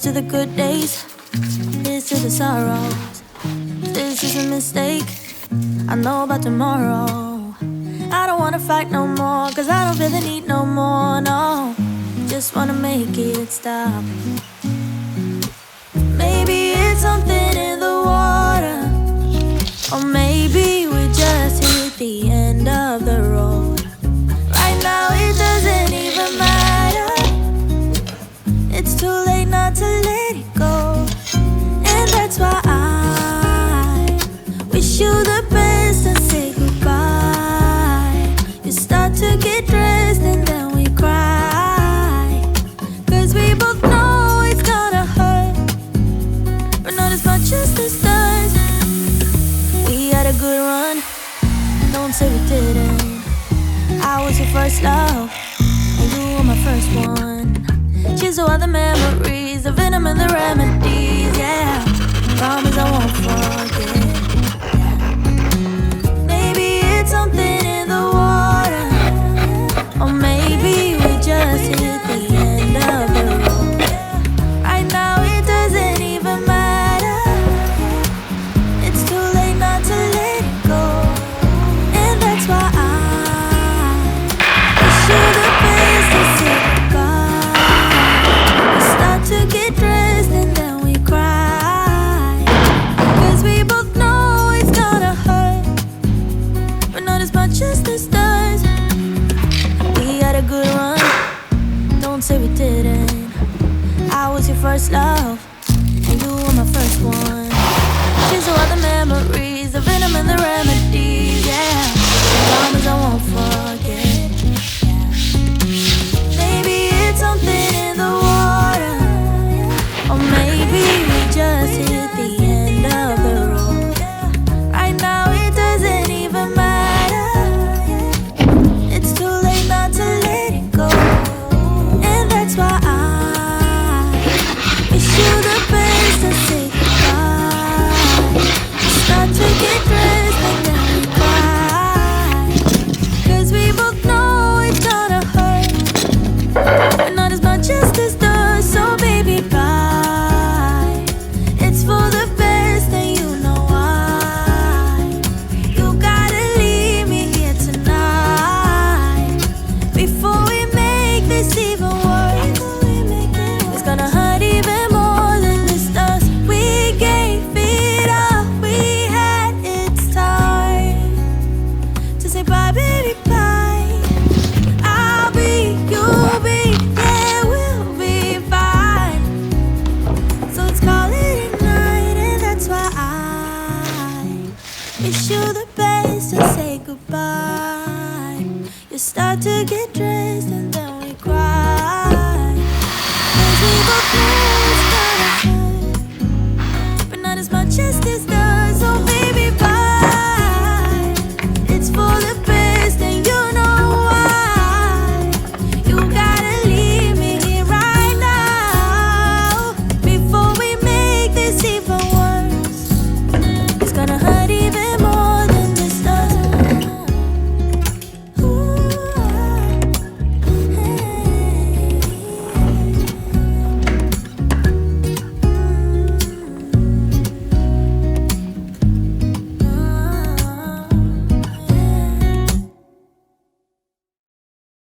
to the good days, here's to the sorrows. This is a mistake, I know about tomorrow. I don't wanna fight no more, cause I don't feel the need no more, no. Just wanna make it stop. Maybe it's something in the water, or maybe we just hit the end of the road. Right now it doesn't even matter, it's too late not to let it go. And that's why I wish you the best and say goodbye. You start to get dressed and then we cry, cause we both know it's gonna hurt, but not as much as this does. We had a good run, don't say we didn't. I was your first love, and you were my first one. Cheers to all the memories, the venom and the remedies, yeah. Promise I won't forget. Maybe it's something in the water, or maybe we just hit the end of the road. Right now it doesn't even matter, it's too late not to let it go. And that's why I wish you the best and say goodbye. We start to get dressed and then we cry, cause we both know it's gonna hurt, but not as much as this does. We had a good run, don't say we didn't. I was your first love, and you were my first one. Cheers to all the memories, the venom and the remedies, yeah. Promise I won't forget, yeah. Maybe it's something in the water, or maybe we just hit the end of the road. Right now it doesn't even matter, it's too late not to let it go. And that's why I wish you the best and say goodbye. Start to get dressed and then we cry, cause we both know it's gonna hurt, but not as much as this does. So baby bye, it's for the best and you know why. You gotta leave me here tonight, before we make this even worse. It's gonna hurt even more than this does. We gave it up, we had its time to say bye baby bye. I'll be, you'll be, yeah we'll be fine. So let's call it a night, and that's why I wish you the best and say goodbye. You start to get dressed and